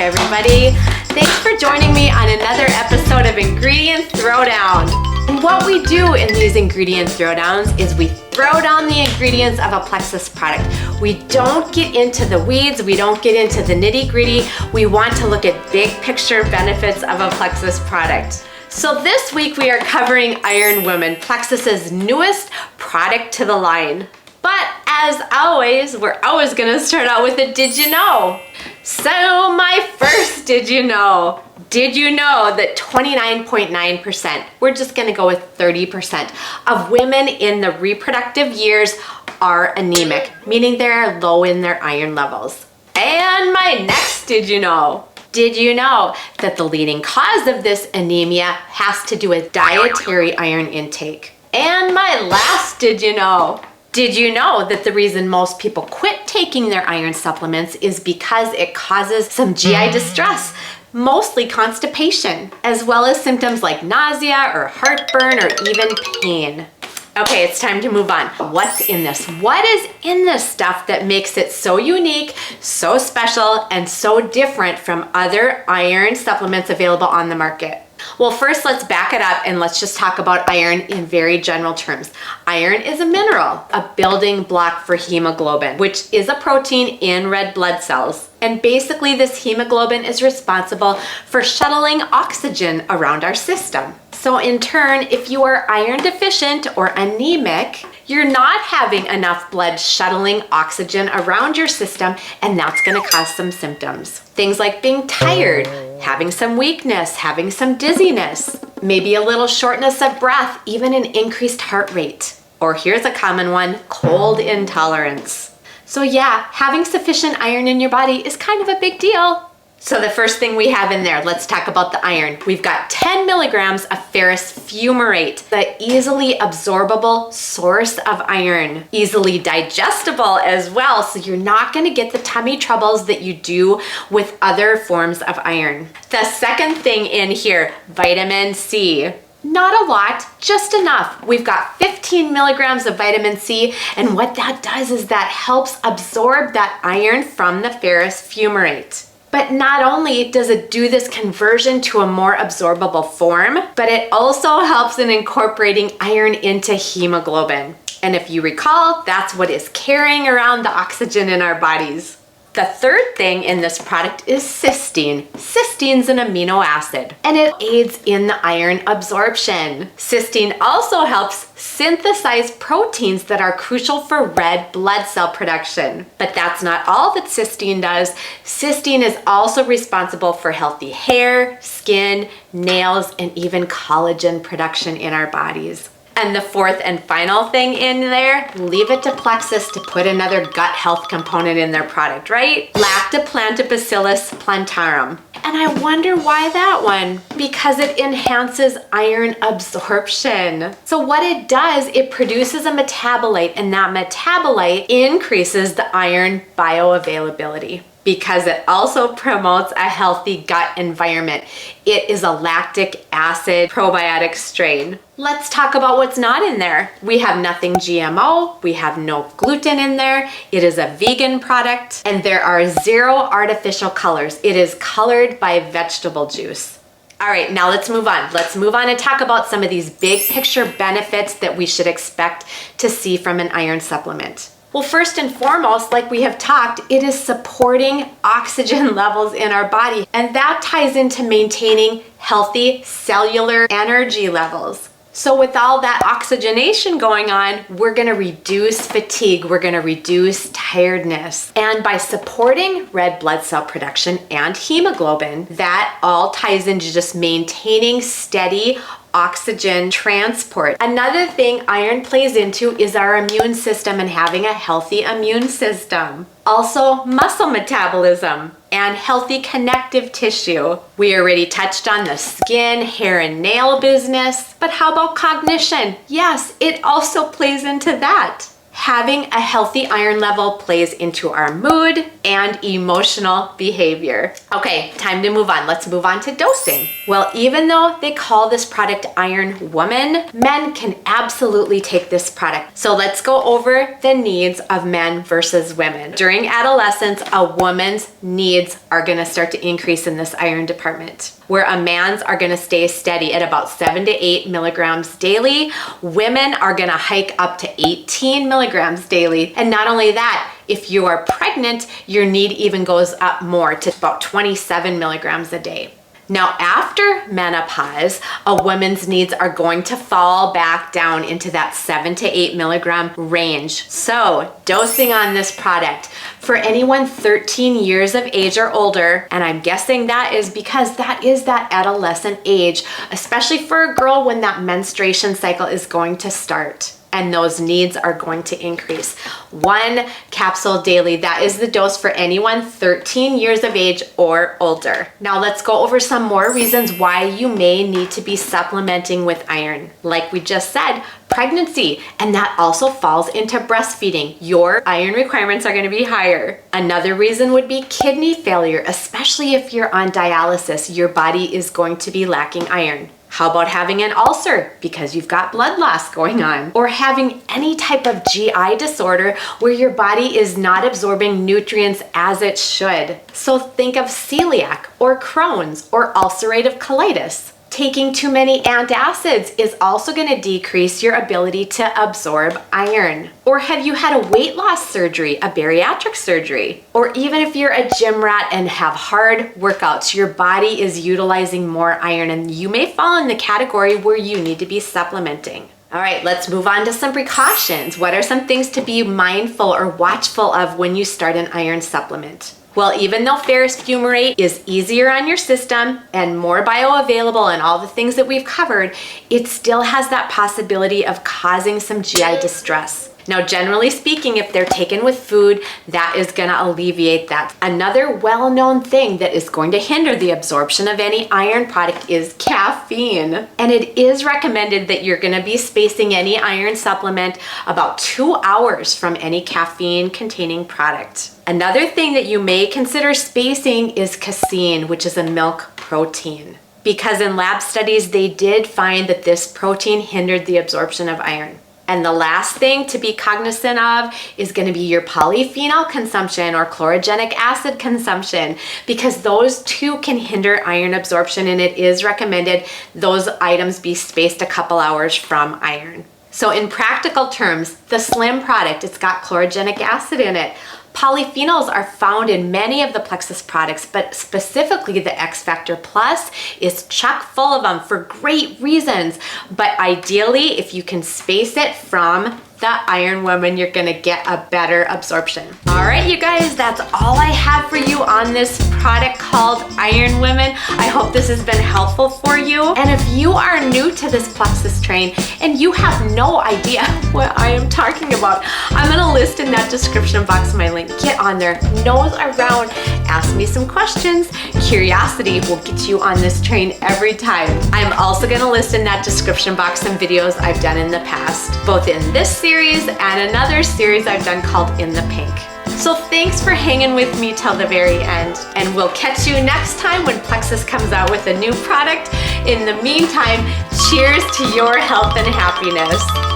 everybody. Thanks for joining me on another episode of Ingredient Throwdown. And what we do in these ingredient throwdowns is we throw down the ingredients of a Plexus product. We don't get into the weeds, we don't get into the nitty-gritty. We want to look at big picture benefits of a Plexus product. So this week we are covering IRONWOMAN, Plexus's newest product to the line. But as always, we're always gonna start out with a did you know? So my first did you know? Did you know that 29.9%, we're just gonna go with 30%, of women in the reproductive years are anemic, meaning they're low in their iron levels. And my next did you know? Did you know that the leading cause of this anemia has to do with dietary iron intake? And my last did you know? Did you know that the reason most people quit taking their iron supplements is because it causes some GI distress, mostly constipation, as well as symptoms like nausea or heartburn or even pain? Okay, it's time to move on. What's in this? What is in this stuff that makes it so unique, so special, and so different from other iron supplements available on the market? Well, first let's back it up and let's just talk about iron in very general terms. Iron is a mineral, a building block for hemoglobin, which is a protein in red blood cells. And basically this hemoglobin is responsible for shuttling oxygen around our system. So in turn, if you are iron deficient or anemic, you're not having enough blood shuttling oxygen around your system, and that's gonna cause some symptoms. Things like being tired, having some weakness, having some dizziness, maybe a little shortness of breath, even an increased heart rate. Or here's a common one, cold intolerance. So yeah, having sufficient iron in your body is kind of a big deal. So the first thing we have in there, let's talk about the iron. We've got 10 milligrams of ferrous fumarate, the easily absorbable source of iron. Easily digestible as well, so you're not gonna get the tummy troubles that you do with other forms of iron. The second thing in here, vitamin C. Not a lot, just enough. We've got 15 milligrams of vitamin C, and what that does is that helps absorb that iron from the ferrous fumarate. But not only does it do this conversion to a more absorbable form, but it also helps in incorporating iron into hemoglobin. And if you recall, that's what is carrying around the oxygen in our bodies. The third thing in this product is cysteine. Cysteine is an amino acid, and it aids in the iron absorption. Cysteine also helps synthesize proteins that are crucial for red blood cell production. But that's not all that cysteine does. Cysteine is also responsible for healthy hair, skin, nails, and even collagen production in our bodies. And the fourth and final thing in there, leave it to Plexus to put another gut health component in their product, right? Lactoplantibacillus plantarum. And I wonder why that one? Because it enhances iron absorption. So what it does, it produces a metabolite, and that metabolite increases the iron bioavailability. Because it also promotes a healthy gut environment. It is a lactic acid probiotic strain. Let's talk about what's not in there. We have nothing GMO, we have no gluten in there, it is a vegan product, and there are 0 artificial colors. It is colored by vegetable juice. All right, now let's move on. Let's move on and talk about some of these big picture benefits that we should expect to see from an iron supplement. Well, first and foremost, like we have talked, it is supporting oxygen levels in our body, and that ties into maintaining healthy cellular energy levels. So with all that oxygenation going on, we're gonna reduce fatigue, we're gonna reduce tiredness. And by supporting red blood cell production and hemoglobin, that all ties into just maintaining steady oxygen transport. Another thing iron plays into is our immune system and having a healthy immune system. Also, muscle metabolism and healthy connective tissue. We already touched on the skin, hair, and nail business, but how about cognition? Yes, it also plays into that. Having a healthy iron level plays into our mood and emotional behavior. Okay, time to move on. Let's move on to dosing. Well, even though they call this product Iron Woman, men can absolutely take this product. So let's go over the needs of men versus women. During adolescence, a woman's needs are gonna start to increase in this iron department, where a man's are gonna stay steady at about 7 to 8 milligrams daily. Women are gonna hike up to 18 milligrams daily. And not only that, if you are pregnant, your need even goes up more to about 27 milligrams a day. Now, after menopause, a woman's needs are going to fall back down into that 7 to 8 milligram range. So, dosing on this product for anyone 13 years of age or older, and I'm guessing that is because that is that adolescent age, especially for a girl when that menstruation cycle is going to start. And those needs are going to increase. 1 capsule daily, that is the dose for anyone 13 years of age or older. Now let's go over some more reasons why you may need to be supplementing with iron. Like we just said, pregnancy, and that also falls into breastfeeding. Your iron requirements are going to be higher. Another reason would be kidney failure, especially if you're on dialysis. Your body is going to be lacking iron. How about having an ulcer because you've got blood loss going on? Or having any type of GI disorder where your body is not absorbing nutrients as it should. So think of celiac or Crohn's or ulcerative colitis. Taking too many antacids is also going to decrease your ability to absorb iron. Or have you had a weight loss surgery, a bariatric surgery? Or even if you're a gym rat and have hard workouts, your body is utilizing more iron and you may fall in the category where you need to be supplementing. All right, let's move on to some precautions. What are some things to be mindful or watchful of when you start an iron supplement? Well, even though ferrous fumarate is easier on your system and more bioavailable and all the things that we've covered, it still has that possibility of causing some GI distress. Now, generally speaking, if they're taken with food, that is going to alleviate that. Another well-known thing that is going to hinder the absorption of any iron product is caffeine. And it is recommended that you're going to be spacing any iron supplement about 2 hours from any caffeine-containing product. Another thing that you may consider spacing is casein, which is a milk protein. Because in lab studies, they did find that this protein hindered the absorption of iron. And the last thing to be cognizant of is going to be your polyphenol consumption or chlorogenic acid consumption, because those two can hinder iron absorption, and it is recommended those items be spaced a couple hours from iron. So in practical terms, the Slim product, it's got chlorogenic acid in it. Polyphenols are found in many of the Plexus products, but specifically the X Factor Plus is chock full of them for great reasons. But ideally, if you can space it from the Iron Woman, you're gonna get a better absorption. All right, you guys, that's all I have for you on this product called Iron Woman. I hope this has been helpful for you. And if you are new to this Plexus train and you have no idea what I am talking about, I'm gonna list in that description box my link. Get on there, nose around, ask me some questions. Curiosity will get you on this train every time. I'm also gonna list in that description box some videos I've done in the past, both in this series and another series I've done called In the Pink. So thanks for hanging with me till the very end, and we'll catch you next time when Plexus comes out with a new product. In the meantime, cheers to your health and happiness.